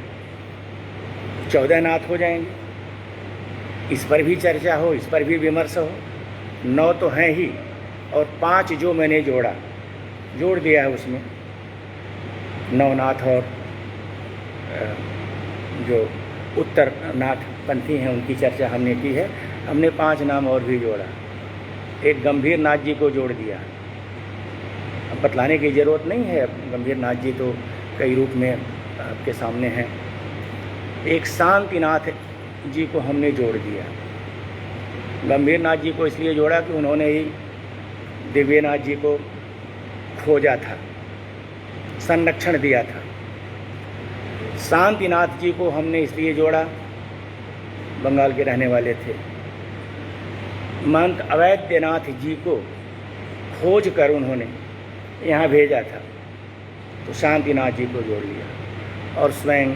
14 नाथ हो जाएंगे। इस पर भी चर्चा हो, इस पर भी विमर्श हो। 9 तो हैं ही, और 5 जो मैंने जोड़ दिया है उसमें, नवनाथ और जो उत्तर नाथ पंथी हैं उनकी चर्चा हमने की है। हमने 5 नाम और भी जोड़ा। एक गंभीर नाथ जी को जोड़ दिया, अब बतलाने की ज़रूरत नहीं है, गंभीर नाथ जी तो कई रूप में आपके सामने हैं। एक शांतिनाथ जी को हमने जोड़ दिया। गंभीर नाथ जी को इसलिए जोड़ा कि उन्होंने ही दिव्यनाथ जी को खोजा था, संरक्षण दिया था। शांतिनाथ जी को हमने इसलिए जोड़ा, बंगाल के रहने वाले थे। महंत अवैधनाथ जी को खोज कर उन्होंने यहाँ भेजा था, तो शांतिनाथ जी को जोड़ लिया। और स्वयं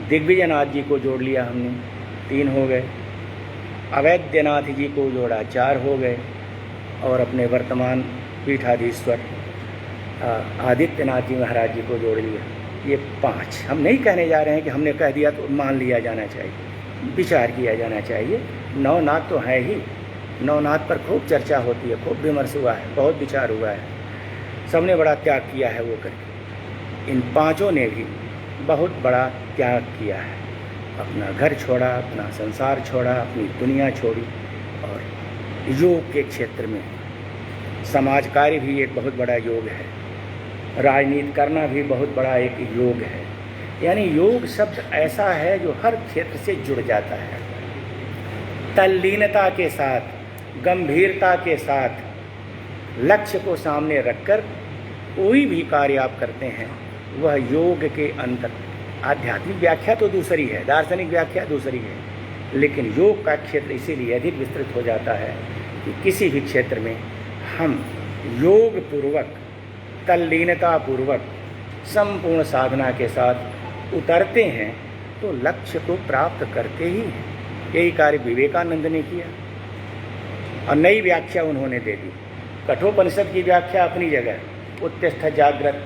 दिग्विजयनाथ जी को जोड़ लिया हमने, 3 हो गए। अवैधनाथ जी को जोड़ा, 4 हो गए। और अपने वर्तमान पीठाधीश्वर आदित्यनाथ जी महाराज जी को जोड़ लिया, ये 5। हम नहीं कहने जा रहे हैं कि हमने कह दिया तो मान लिया जाना चाहिए, विचार किया जाना चाहिए। 9 नाथ तो है ही, 9 नाथ पर खूब चर्चा होती है, खूब विमर्श हुआ है, बहुत विचार हुआ है, सबने बड़ा त्याग किया है वो करके। इन 5 ने भी बहुत बड़ा त्याग किया है, अपना घर छोड़ा, अपना संसार छोड़ा, अपनी दुनिया छोड़ी, और योग के क्षेत्र में समाज कार्य भी एक बहुत बड़ा योग है, राजनीति करना भी बहुत बड़ा एक योग है। यानी योग शब्द ऐसा है जो हर क्षेत्र से जुड़ जाता है। तल्लीनता के साथ, गंभीरता के साथ, लक्ष्य को सामने रखकर कोई भी कार्य आप करते हैं, वह योग के अंतर। आध्यात्मिक व्याख्या तो दूसरी है, दार्शनिक व्याख्या दूसरी है, लेकिन योग का क्षेत्र इसीलिए अधिक विस्तृत हो जाता है कि किसी भी क्षेत्र में हम योग पूर्वक, तल्लीनता पूर्वक, संपूर्ण साधना के साथ उतरते हैं तो लक्ष्य को प्राप्त करते ही हैं। यही कार्य विवेकानंद ने किया, और नई व्याख्या उन्होंने दे दी। कठोपनिषद की व्याख्या अपनी जगह, उत्तिष्ठ जागृत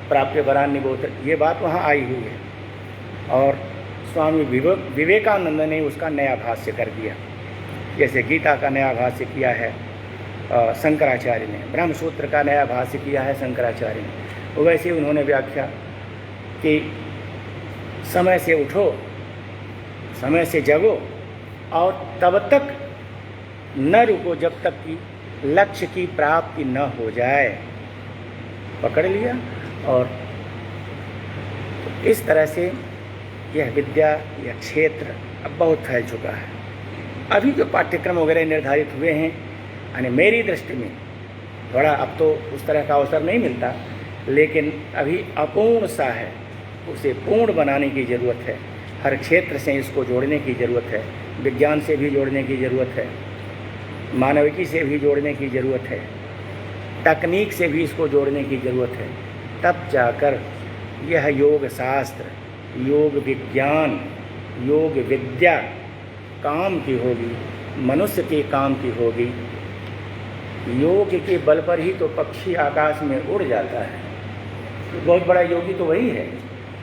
प्राप्य वरान्निबोध, ये बात वहाँ आई हुई है। और स्वामी विवेकानंद ने उसका नया भाष्य कर दिया, जैसे गीता का नया भाष्य किया है शंकराचार्य ने, ब्रह्मसूत्र का नया भाष्य किया है शंकराचार्य ने। वैसे उन्होंने व्याख्या कि समय से उठो, समय से जगो, और तब तक न रुको जब तक कि लक्ष्य की प्राप्ति न हो जाए। पकड़ लिया। और इस तरह से यह विद्या, यह क्षेत्र अब बहुत फैल चुका है। अभी जो पाठ्यक्रम वगैरह निर्धारित हुए हैं, यानी मेरी दृष्टि में थोड़ा अब तो उस तरह का अवसर नहीं मिलता, लेकिन अभी अपूर्ण सा है, उसे पूर्ण बनाने की ज़रूरत है। हर क्षेत्र से इसको जोड़ने की ज़रूरत है, विज्ञान से भी जोड़ने की ज़रूरत है, मानविकी से भी जोड़ने की ज़रूरत है, तकनीक से भी इसको जोड़ने की ज़रूरत है। तब जाकर यह योग शास्त्र, योग विज्ञान योग विद्या काम की होगी, मनुष्य के काम की होगी। योग के बल पर ही तो पक्षी आकाश में उड़ जाता है। बहुत बड़ा योगी तो वही है।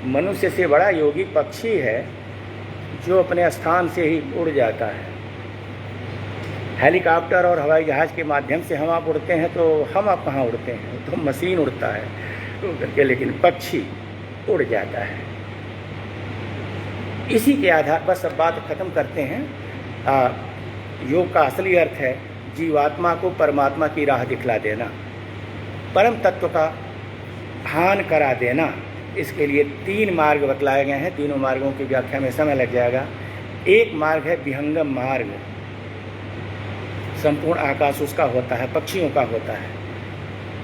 मनुष्य से बड़ा योगी पक्षी है जो अपने स्थान से ही उड़ जाता है। हेलीकॉप्टर और हवाई जहाज़ के माध्यम से हम आप उड़ते हैं तो हम आप कहाँ उड़ते हैं, तो मशीन उड़ता है तो करके, लेकिन पक्षी उड़ जाता है। इसी के आधार पर सब बात खत्म करते हैं। योग का असली अर्थ है जीवात्मा को परमात्मा की राह दिखला देना, परम तत्व का भान करा देना। इसके लिए 3 मार्ग बतलाए गए हैं। तीनों मार्गों की व्याख्या में समय लग जाएगा। एक मार्ग है विहंगम मार्ग, संपूर्ण आकाश उसका होता है, पक्षियों का होता है।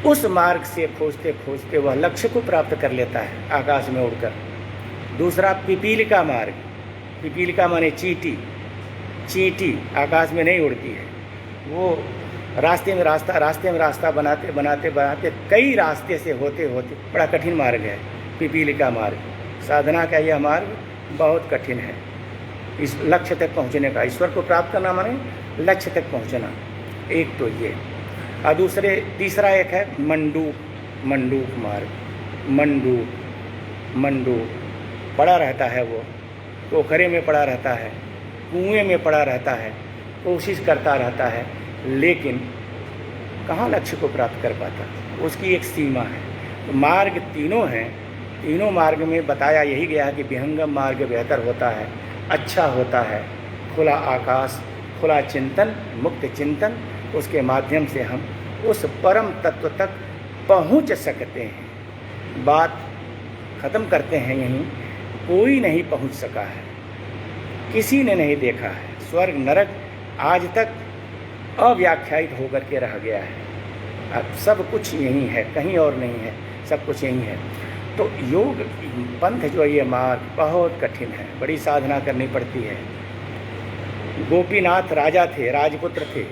उस मार्ग से खोजते खोजते वह लक्ष्य को प्राप्त कर लेता है आकाश में उड़कर। दूसरा पिपीलिका मार्ग, पिपीलिका माने चींटी, चींटी आकाश में नहीं उड़ती है, वो रास्ते में रास्ता बनाते बनाते बनाते कई रास्ते से होते होते, बड़ा कठिन मार्ग है पिपीलिका मार्ग। साधना का यह मार्ग बहुत कठिन है। इस लक्ष्य तक पहुंचने का, ईश्वर को प्राप्त करना माने लक्ष्य तक पहुंचना, एक तो ये। और तीसरा एक है मंडूक मार्ग। मंडूक पड़ा रहता है, वो पोखरे में पड़ा रहता है, कुएं में पड़ा रहता है, कोशिश करता रहता है, लेकिन कहाँ लक्ष्य को प्राप्त कर पाता, उसकी एक सीमा है। तो मार्ग तीनों हैं। तीनों मार्ग में बताया यही गया है कि विहंगम मार्ग बेहतर होता है, अच्छा होता है। खुला आकाश, खुला चिंतन, मुक्त चिंतन, उसके माध्यम से हम उस परम तत्व तक पहुंच सकते हैं। बात ख़त्म करते हैं यहीं। कोई नहीं पहुंच सका है, किसी ने नहीं देखा है। स्वर्ग नरक आज तक अव्याख्यायित होकर के रह गया है। अब सब कुछ यहीं है, कहीं और नहीं है, सब कुछ यहीं है। तो योग पंथ जो ये मार्ग बहुत कठिन है, बड़ी साधना करनी पड़ती है। गोपीनाथ राजा थे, राजपुत्र थे,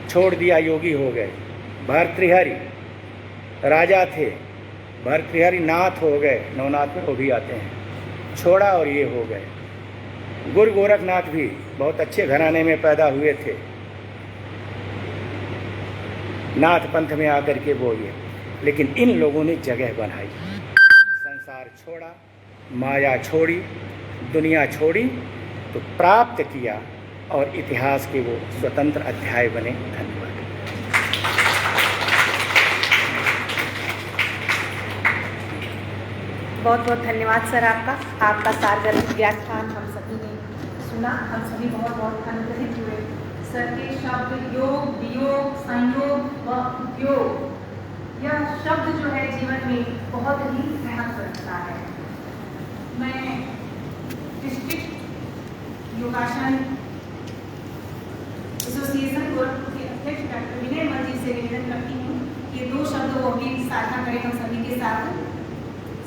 छोड़ दिया योगी हो गए। भर्तृहरि राजा थे, भर्तृहरि नाथ हो गए, नवनाथ में वो भी आते हैं, छोड़ा और ये हो गए। गुरु गोरखनाथ भी बहुत अच्छे घराने में पैदा हुए थे, नाथ पंथ में आकर के वो ये, लेकिन इन लोगों ने जगह बनाई, संसार छोड़ा, माया छोड़ी, दुनिया छोड़ी, तो प्राप्त किया और इतिहास के वो स्वतंत्र अध्याय बने। धन्यवाद। बहुत बहुत धन्यवाद सर आपका सारगर व्याख्यान हम सभी ने सुना, हम सभी बहुत बहुत अनुग्रहित हुए। सर के शब्द योग, वियोग, संयोग व उपयोग, यह शब्द जो है जीवन में बहुत ही महत्व रखता है। मैं डिस्ट्रिक्ट योगासन एसोसिएशन गोरखपुर के अध्यक्ष डॉक्टर विनय मल जी से निवेदन करती हूँ कि 2 शब्द वो भी साझा करें हम सभी के साथ,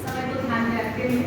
समय को ध्यान में रखते हुए।